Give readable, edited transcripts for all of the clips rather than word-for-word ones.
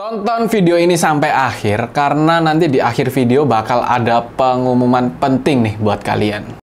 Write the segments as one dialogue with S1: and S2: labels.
S1: Tonton video ini sampai akhir karena nanti di akhir video bakal ada pengumuman penting nih buat kalian.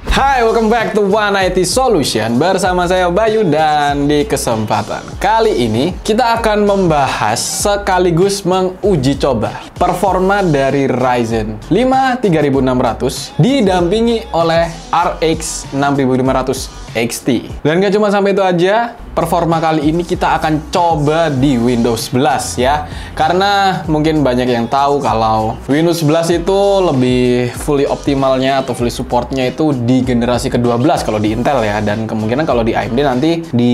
S1: Hai, welcome back to One IT Solution. Bersama saya Bayu, dan di kesempatan kali ini kita akan membahas sekaligus menguji coba performa dari Ryzen 5 3600 didampingi oleh RX 6500 XT. Dan gak cuma sampai itu aja, performa kali ini kita akan coba di Windows 11 ya. Karena mungkin banyak yang tahu kalau Windows 11 itu lebih fully optimalnya atau fully supportnya itu di generasi ke-12 kalau di Intel ya. Dan kemungkinan kalau di AMD nanti di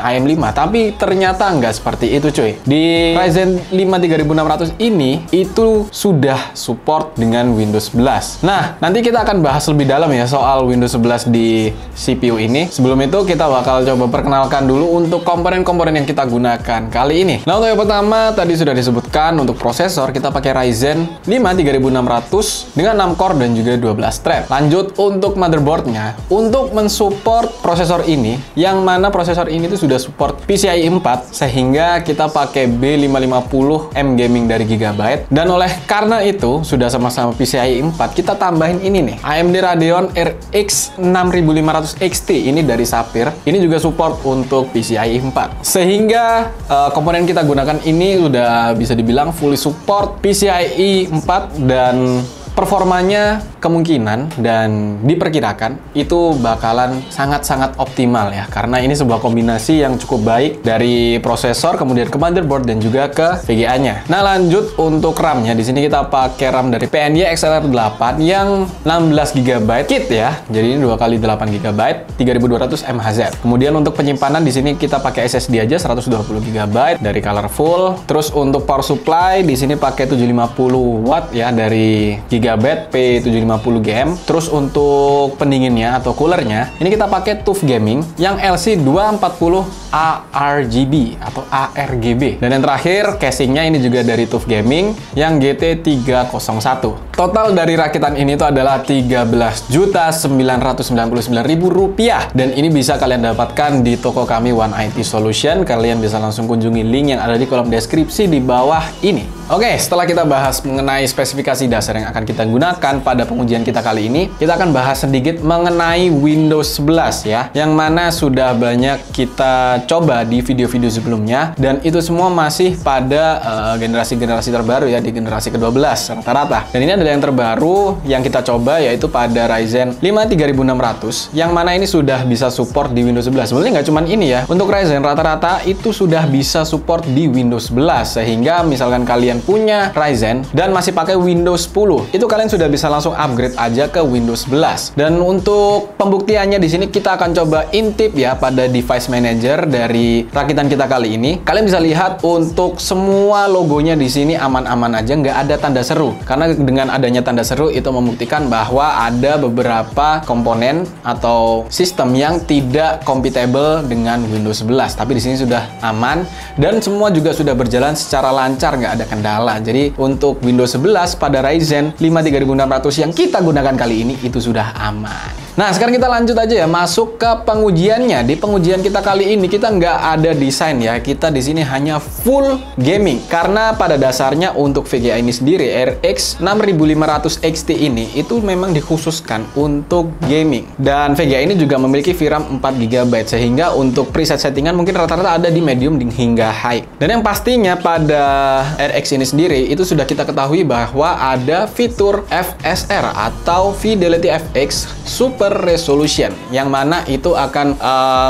S1: AM5. Tapi ternyata nggak seperti itu cuy. Di Ryzen 5 3600 ini itu sudah support dengan Windows 11. Nah, nanti kita akan bahas lebih dalam ya soal Windows 11 di CPU ini. Sebelum itu kita bakal coba perkenalkan dulu untuk komponen-komponen yang kita gunakan kali ini. Nah, untuk yang pertama tadi sudah disebutkan, untuk prosesor kita pakai Ryzen 5 3600 dengan 6 core dan juga 12 thread. Lanjut untuk motherboardnya, untuk mensupport prosesor ini, yang mana prosesor ini tuh sudah support PCIe 4 sehingga kita pakai B550M gaming dari Gigabyte. Dan oleh karena itu sudah sama-sama PCIe 4, kita tambahin ini nih, AMD Radeon RX 6500 XT ini dari Sapphire. Ini juga support untuk PCIe 4. Sehingga komponen kita gunakan ini udah bisa dibilang fully support PCIe 4 dan performanya kemungkinan dan diperkirakan itu bakalan sangat-sangat optimal ya, karena ini sebuah kombinasi yang cukup baik dari prosesor kemudian ke motherboard dan juga ke VGA-nya. Nah, lanjut untuk RAM-nya, di sini kita pakai RAM dari PNY XLR 8 yang 16 GB kit ya. Jadi ini 2x8 GB 3200 mHz. Kemudian untuk penyimpanan di sini kita pakai SSD aja 120 GB dari Colorful. Terus untuk power supply di sini pakai 750 watt ya dari Gigabyte P750GM. Terus untuk pendinginnya atau coolernya, ini kita pakai TUF Gaming yang LC240 ARGB atau ARGB. Dan yang terakhir, casingnya ini juga dari TUF Gaming yang GT301. Total dari rakitan ini itu adalah Rp13.999.000 dan ini bisa kalian dapatkan di toko kami One IT Solution. Kalian bisa langsung kunjungi link yang ada di kolom deskripsi di bawah ini. Oke, setelah kita bahas mengenai spesifikasi dasar yang akan kita gunakan pada pengujian kita kali ini, kita akan bahas sedikit mengenai Windows 11 ya, yang mana sudah banyak kita coba di video-video sebelumnya, dan itu semua masih pada generasi-generasi terbaru ya, di generasi ke-12 rata-rata. Dan ini adalah yang terbaru yang kita coba, yaitu pada Ryzen 5 3600, yang mana ini sudah bisa support di Windows 11. Sebenarnya nggak cuma ini ya, untuk Ryzen rata-rata itu sudah bisa support di Windows 11, sehingga misalkan kalian punya Ryzen dan masih pakai Windows 10, itu kalian sudah bisa langsung upgrade aja ke Windows 11. Dan untuk pembuktiannya di sini kita akan coba intip ya pada device manager dari rakitan kita kali ini. Kalian bisa lihat untuk semua logonya di sini aman-aman aja, nggak ada tanda seru. Karena dengan adanya tanda seru itu membuktikan bahwa ada beberapa komponen atau sistem yang tidak compatible dengan Windows 11. Tapi di sini sudah aman dan semua juga sudah berjalan secara lancar, nggak ada kendala. Jadi untuk Windows 11 pada Ryzen 5 3600 yang kita gunakan kali ini itu sudah aman. Nah, sekarang kita lanjut aja ya, masuk ke pengujiannya. Di pengujian kita kali ini kita nggak ada desain ya, kita di sini hanya full gaming. Karena pada dasarnya untuk VGA ini sendiri, RX 6500 XT ini itu memang dikhususkan untuk gaming. Dan VGA ini juga memiliki VRAM 4 GB, sehingga untuk preset settingan mungkin rata-rata ada di medium hingga high. Dan yang pastinya pada RX ini sendiri itu sudah kita ketahui bahwa ada fitur FSR atau Fidelity FX Super Resolution, yang mana itu akan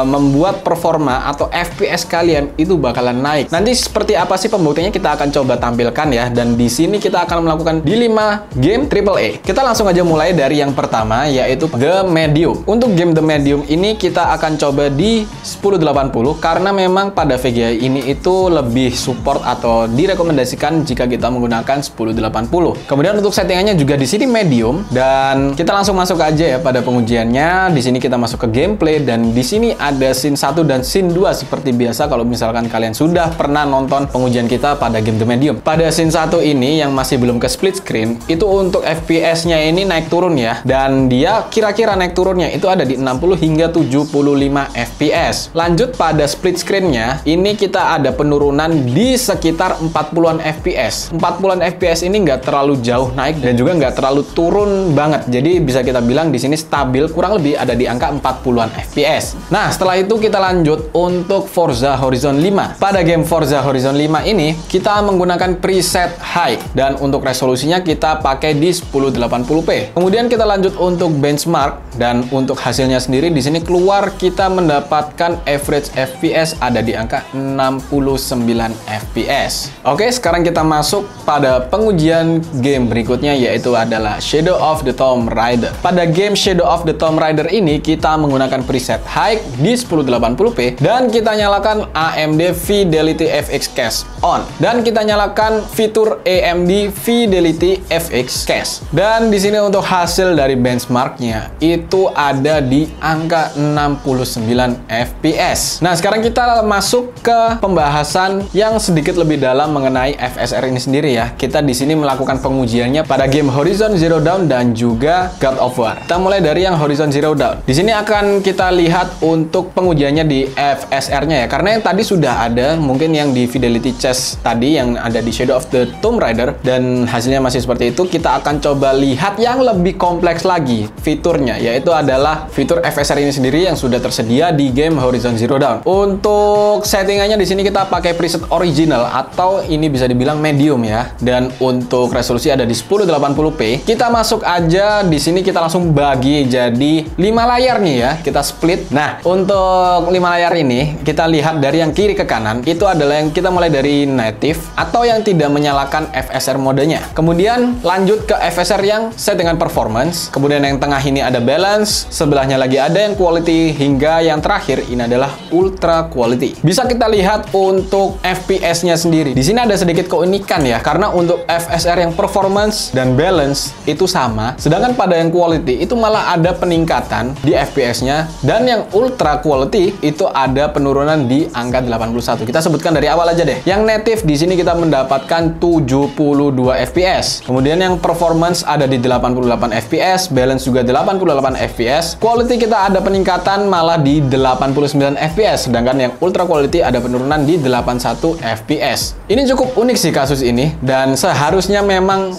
S1: membuat performa atau FPS kalian itu bakalan naik. Nanti seperti apa sih pembuktiannya kita akan coba tampilkan ya, dan di sini kita akan melakukan di 5 game AAA. Kita langsung aja mulai dari yang pertama, yaitu The Medium. Untuk game The Medium ini kita akan coba di 1080 karena memang pada VGA ini itu lebih support atau direkomendasikan jika kita menggunakan 1080. Kemudian untuk settingannya juga di sini medium, dan kita langsung masuk aja ya pada pengujian pengujiannya. Di sini kita masuk ke gameplay dan di sini ada scene 1 dan scene 2 seperti biasa kalau misalkan kalian sudah pernah nonton pengujian kita pada game The Medium. Pada scene 1 ini yang masih belum ke split screen, itu untuk FPS-nya ini naik turun ya. Dan dia kira-kira naik turunnya itu ada di 60 hingga 75 FPS. Lanjut pada split screen-nya, ini kita ada penurunan di sekitar 40-an FPS. 40-an FPS ini nggak terlalu jauh naik dan juga nggak terlalu turun banget. Jadi bisa kita bilang di sini stabil, kurang lebih ada di angka 40-an FPS. Nah, setelah itu kita lanjut untuk Forza Horizon 5. Pada game Forza Horizon 5 ini, kita menggunakan preset high dan untuk resolusinya kita pakai di 1080p. Kemudian kita lanjut untuk benchmark dan untuk hasilnya sendiri di sini keluar kita mendapatkan average FPS ada di angka 69 FPS. Oke, sekarang kita masuk pada pengujian game berikutnya yaitu adalah Shadow of the Tomb Raider. Pada game Shadow of the Tomb Raider ini kita menggunakan preset high di 1080p dan kita nyalakan AMD Fidelity FX Cache on dan kita nyalakan fitur AMD Fidelity FX Cache. Dan di sini untuk hasil dari benchmarknya itu ada di angka 69 FPS. Nah, sekarang kita masuk ke pembahasan yang sedikit lebih dalam mengenai FSR ini sendiri ya. Kita di sini melakukan pengujiannya pada game Horizon Zero Dawn dan juga God of War. Kita mulai dari yang Horizon Zero Dawn. Di sini akan kita lihat untuk pengujiannya di FSR-nya ya. Karena yang tadi sudah ada, mungkin yang di Fidelity Cache tadi yang ada di Shadow of the Tomb Raider dan hasilnya masih seperti itu. Kita akan coba lihat yang lebih kompleks lagi fiturnya, yaitu adalah fitur FSR ini sendiri yang sudah tersedia di game Horizon Zero Dawn. Untuk settingannya di sini kita pakai preset original atau ini bisa dibilang medium ya. Dan untuk resolusi ada di 1080p. Kita masuk aja di sini, kita langsung bagi jadi 5 layar nih ya. Kita split. Nah, untuk 5 layar ini kita lihat dari yang kiri ke kanan itu adalah yang kita mulai dari native atau yang tidak menyalakan FSR modenya. Kemudian lanjut ke FSR yang settingan performance. Kemudian yang tengah ini ada balance, sebelahnya lagi ada yang quality, hingga yang terakhir ini adalah ultra quality. Bisa kita lihat untuk FPS-nya sendiri. Di sini ada sedikit keunikan ya, karena untuk FSR yang performance dan balance itu sama, sedangkan pada yang quality itu malah ada peningkatan di FPS-nya dan yang ultra quality itu ada penurunan di angka 81. Kita sebutkan dari awal aja deh. Yang native di sini kita mendapatkan 72 FPS. Kemudian yang performance ada di 88 FPS, balance juga 88 FPS. Quality kita ada peningkatan malah di 89 FPS, sedangkan yang ultra quality ada penurunan di 81 FPS. Ini cukup unik sih kasus ini dan seharusnya memang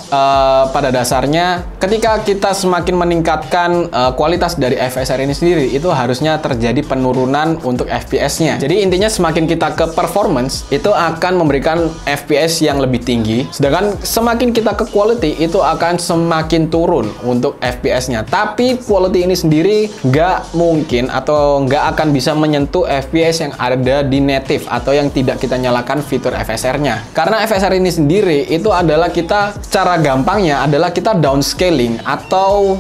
S1: pada dasarnya ketika kita semakin meningkatkan kualitas dari FSR ini sendiri itu harusnya terjadi penurunan untuk FPS-nya. Jadi intinya semakin kita ke performance itu akan memberikan FPS yang lebih tinggi, sedangkan semakin kita ke quality itu akan semakin turun untuk FPS-nya. Tapi quality ini sendiri nggak mungkin atau nggak akan bisa menyentuh FPS yang ada di native atau yang tidak kita nyalakan fitur FSR-nya. Karena FSR ini sendiri itu adalah kita, cara gampangnya adalah kita downscaling atau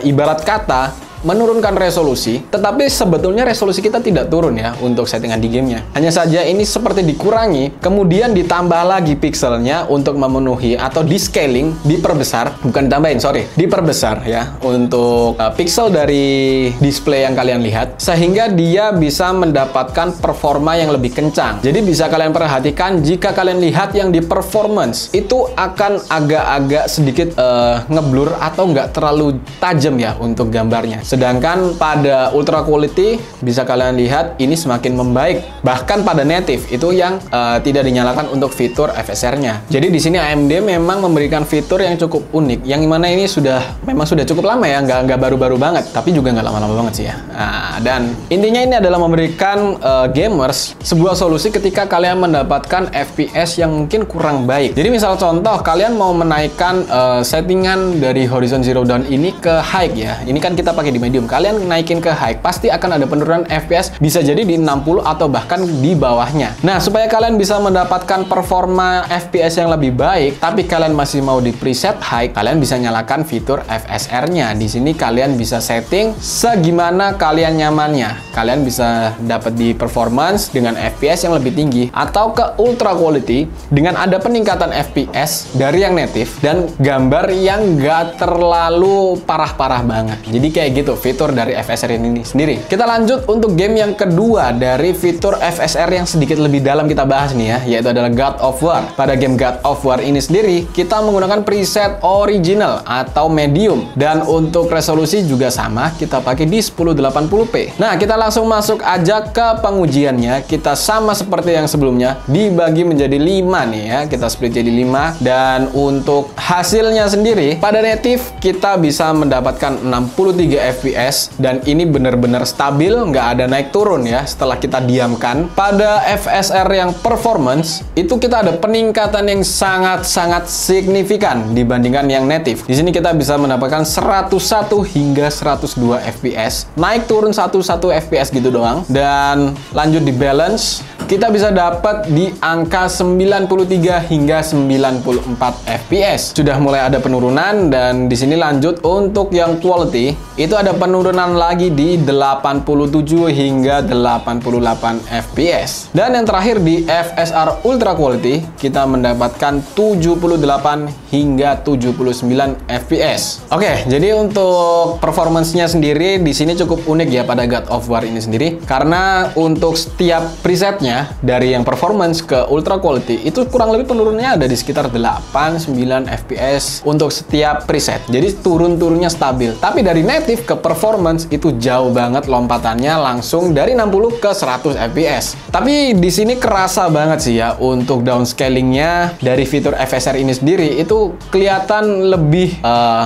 S1: ibarat kata menurunkan resolusi, tetapi sebetulnya resolusi kita tidak turun ya untuk settingan di gamenya. Hanya saja ini seperti dikurangi, kemudian ditambah lagi pixelnya untuk memenuhi atau di scaling, diperbesar, bukan ditambahin, sorry, diperbesar ya untuk pixel dari display yang kalian lihat, sehingga dia bisa mendapatkan performa yang lebih kencang. Jadi bisa kalian perhatikan jika kalian lihat yang di performance itu akan agak-agak sedikit ngeblur atau nggak terlalu tajam ya untuk gambarnya. Sedangkan pada ultra quality bisa kalian lihat ini semakin membaik. Bahkan pada native itu yang tidak dinyalakan untuk fitur FSR-nya. Jadi di sini AMD memang memberikan fitur yang cukup unik. Yang mana ini memang sudah cukup lama ya, nggak baru-baru banget, tapi juga nggak lama-lama banget sih ya. Nah, dan intinya ini adalah memberikan gamers sebuah solusi ketika kalian mendapatkan FPS yang mungkin kurang baik. Jadi misal contoh kalian mau menaikkan settingan dari Horizon Zero Dawn ini ke high ya. Ini kan kita pakai di medium, kalian naikin ke high, pasti akan ada penurunan FPS, bisa jadi di 60 atau bahkan di bawahnya. Nah, supaya kalian bisa mendapatkan performa FPS yang lebih baik, tapi kalian masih mau di preset high, kalian bisa nyalakan fitur FSR-nya. Di sini kalian bisa setting segimana kalian nyamannya. Kalian bisa dapat di performance dengan FPS yang lebih tinggi, atau ke ultra quality dengan ada peningkatan FPS dari yang native dan gambar yang nggak terlalu parah-parah banget. Jadi kayak gitu Itu fitur dari FSR ini sendiri. Kita lanjut untuk game yang kedua dari fitur FSR yang sedikit lebih dalam kita bahas nih ya, yaitu adalah God of War. Pada game God of War ini sendiri, kita menggunakan preset original atau medium. Dan untuk resolusi juga sama, kita pakai di 1080p. Nah, kita langsung masuk aja ke pengujiannya. Kita sama seperti yang sebelumnya, dibagi menjadi 5 nih ya. Kita split jadi 5. Dan untuk hasilnya sendiri, pada native kita bisa mendapatkan 63 FPS. Dan ini benar-benar stabil, nggak ada naik turun ya setelah kita diamkan. Pada FSR yang performance, itu kita ada peningkatan yang sangat-sangat signifikan dibandingkan yang native. Di sini kita bisa mendapatkan 101 hingga 102 FPS. Naik turun 1 FPS gitu doang. Dan lanjut di balance, kita bisa dapat di angka 93 hingga 94 FPS. Sudah mulai ada penurunan. Dan di sini lanjut untuk yang quality, itu ada penurunan lagi di 87 hingga 88 FPS. Dan yang terakhir di FSR Ultra Quality, kita mendapatkan 78 hingga 79 FPS. Oke, jadi untuk performance-nya sendiri di sini cukup unik ya pada God of War ini sendiri, karena untuk setiap presetnya dari yang performance ke Ultra Quality itu kurang lebih penurunannya ada di sekitar 8-9 FPS untuk setiap preset. Jadi turun-turunnya stabil. Tapi dari native ke performance itu jauh banget lompatannya, langsung dari 60 ke 100 FPS. Tapi di sini kerasa banget sih ya untuk downscalingnya dari fitur FSR ini sendiri itu kelihatan lebih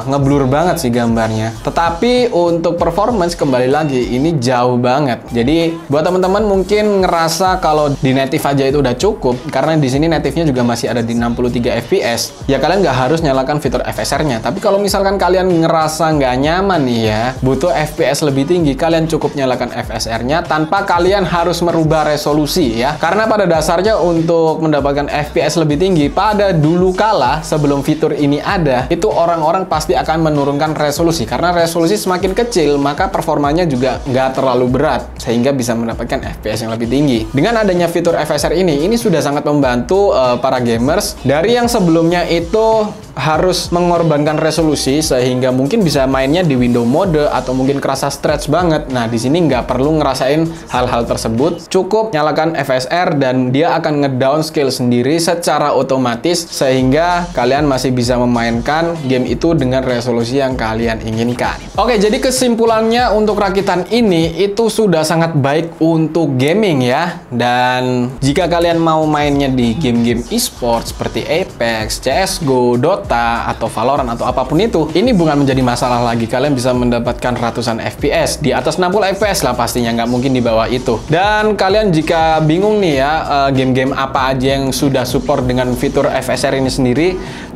S1: ngeblur banget sih gambarnya. Tetapi untuk performance kembali lagi ini jauh banget. Jadi buat teman-teman mungkin ngerasa kalau di native aja itu udah cukup, karena di sini native-nya juga masih ada di 63 FPS. Ya kalian nggak harus nyalakan fitur FSR-nya. Tapi kalau misalkan kalian ngerasa nggak nyaman nih ya, butuh FPS lebih tinggi, kalian cukup nyalakan FSR-nya tanpa kalian harus merubah resolusi ya. Karena pada dasarnya untuk mendapatkan FPS lebih tinggi, pada dulu kala sebelum fitur ini ada, itu orang-orang pasti akan menurunkan resolusi. Karena resolusi semakin kecil, maka performanya juga nggak terlalu berat, sehingga bisa mendapatkan FPS yang lebih tinggi. Dengan adanya fitur FSR ini sudah sangat membantu para gamers. Dari yang sebelumnya itu harus mengorbankan resolusi sehingga mungkin bisa mainnya di window mode atau mungkin kerasa stretch banget. Nah, di sini nggak perlu ngerasain hal-hal tersebut. Cukup nyalakan FSR dan dia akan ngedownscale sendiri secara otomatis sehingga kalian masih bisa memainkan game itu dengan resolusi yang kalian inginkan. Oke, jadi kesimpulannya untuk rakitan ini itu sudah sangat baik untuk gaming ya. Dan jika kalian mau mainnya di game-game e-sport seperti Apex, CSGO, Dota, atau Valorant atau apapun itu, ini bukan menjadi masalah lagi. Kalian bisa mendapatkan ratusan FPS, di atas 60 FPS lah pastinya, nggak mungkin di bawah itu. Dan kalian jika bingung nih ya, game-game apa aja yang sudah support dengan fitur FSR ini sendiri,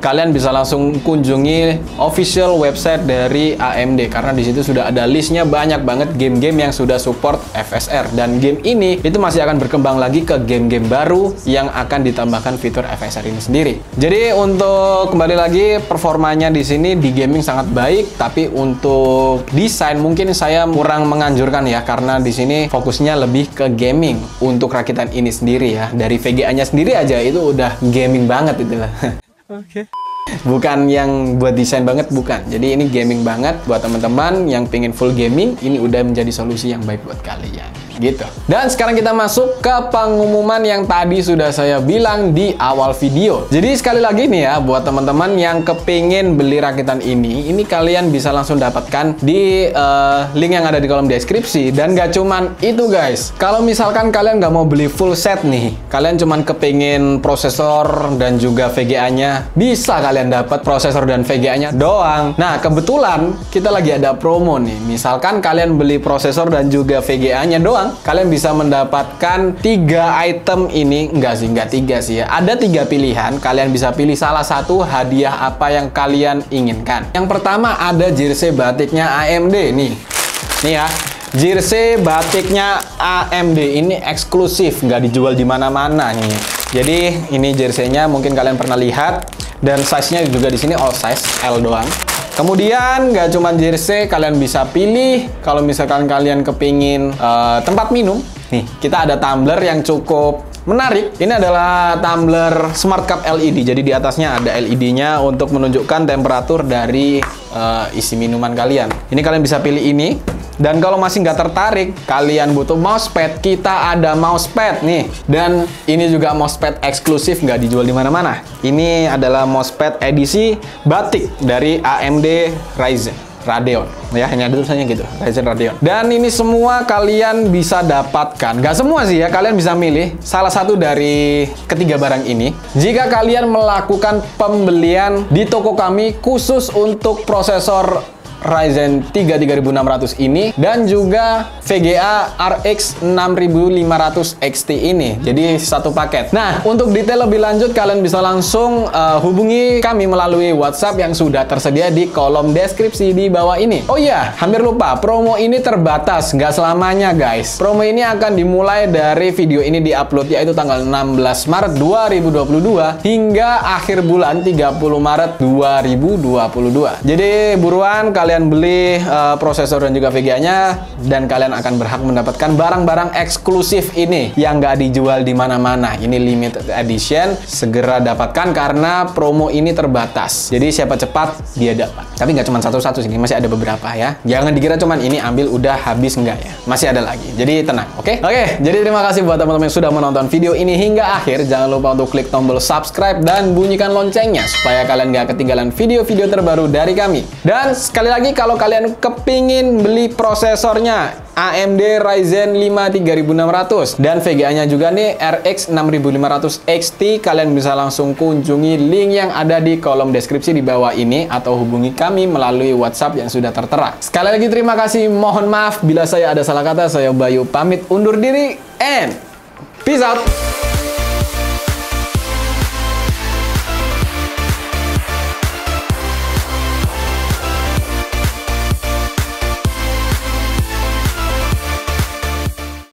S1: kalian bisa langsung kunjungi official website dari AMD, karena di situ sudah ada listnya banyak banget game-game yang sudah support FSR. Dan game ini itu masih akan berkembang lagi ke game-game baru yang akan ditambahkan fitur FSR ini sendiri. Jadi untuk kembali lagi, performanya di sini di gaming sangat baik, tapi untuk desain mungkin saya kurang menganjurkan ya, karena di sini fokusnya lebih ke gaming untuk rakitan ini sendiri ya. Dari VGA-nya sendiri aja itu udah gaming banget itu lah. Oke. Bukan yang buat desain banget, bukan. Jadi ini gaming banget buat teman-teman yang pengen full gaming, ini udah menjadi solusi yang baik buat kalian. Gitu. Dan sekarang kita masuk ke pengumuman yang tadi sudah saya bilang di awal video. Jadi sekali lagi nih ya, buat teman-teman yang kepingin beli rakitan ini kalian bisa langsung dapatkan di link yang ada di kolom deskripsi. Dan gak cuman itu guys, kalau misalkan kalian nggak mau beli full set nih, kalian cuman kepingin prosesor dan juga VGA-nya, bisa kalian dapat prosesor dan VGA-nya doang. Nah, kebetulan kita lagi ada promo nih. Misalkan kalian beli prosesor dan juga VGA-nya doang, kalian bisa mendapatkan 3 item ini. Enggak tiga sih ya. Ada 3 pilihan. Kalian bisa pilih salah satu hadiah apa yang kalian inginkan. Yang pertama ada jersey batiknya AMD nih. Nih ya. Jersey batiknya AMD ini eksklusif, nggak dijual di mana-mana nih. Jadi ini jersey-nya mungkin kalian pernah lihat, dan size-nya juga di sini all size L doang. Kemudian nggak cuma jersey, kalian bisa pilih kalau misalkan kalian kepingin tempat minum. Nih, kita ada tumbler yang cukup menarik. Ini adalah tumbler Smart Cup LED. Jadi di atasnya ada LED-nya untuk menunjukkan temperatur dari isi minuman kalian. Ini kalian bisa pilih ini. Dan kalau masih nggak tertarik, kalian butuh mousepad, kita ada mousepad nih. Dan ini juga mousepad eksklusif, nggak dijual di mana-mana. Ini adalah mousepad edisi batik dari AMD Ryzen Radeon. Ya, hanya ada tulisannya gitu, Ryzen Radeon. Dan ini semua kalian bisa dapatkan. Nggak semua sih ya, kalian bisa milih salah satu dari ketiga barang ini. Jika kalian melakukan pembelian di toko kami khusus untuk prosesor Ryzen 3 3600 ini dan juga VGA RX 6500 XT ini. Jadi satu paket. Nah, untuk detail lebih lanjut kalian bisa langsung hubungi kami melalui WhatsApp yang sudah tersedia di kolom deskripsi di bawah ini. Oh iya, hampir lupa, promo ini terbatas, nggak selamanya guys. Promo ini akan dimulai dari video ini diupload yaitu tanggal 16 Maret 2022 hingga akhir bulan 30 Maret 2022. Jadi buruan kalian beli prosesor dan juga VGA-nya dan kalian akan berhak mendapatkan barang-barang eksklusif ini yang nggak dijual di mana-mana. Ini limited edition, segera dapatkan karena promo ini terbatas. Jadi siapa cepat dia dapat. Tapi nggak cuma satu-satu sih, masih ada beberapa ya. Jangan dikira cuman ini ambil udah habis, enggak ya. Masih ada lagi. Jadi tenang, oke? Oke, jadi terima kasih buat teman-teman yang sudah menonton video ini hingga akhir. Jangan lupa untuk klik tombol subscribe dan bunyikan loncengnya supaya kalian nggak ketinggalan video-video terbaru dari kami. Dan sekali lagi kalau kalian kepingin beli prosesornya AMD Ryzen 5 3600 dan VGA-nya juga nih RX 6500 XT, kalian bisa langsung kunjungi link yang ada di kolom deskripsi di bawah ini atau hubungi kami melalui WhatsApp yang sudah tertera. Sekali lagi terima kasih, mohon maaf bila saya ada salah kata. Saya Bayu pamit undur diri and peace out.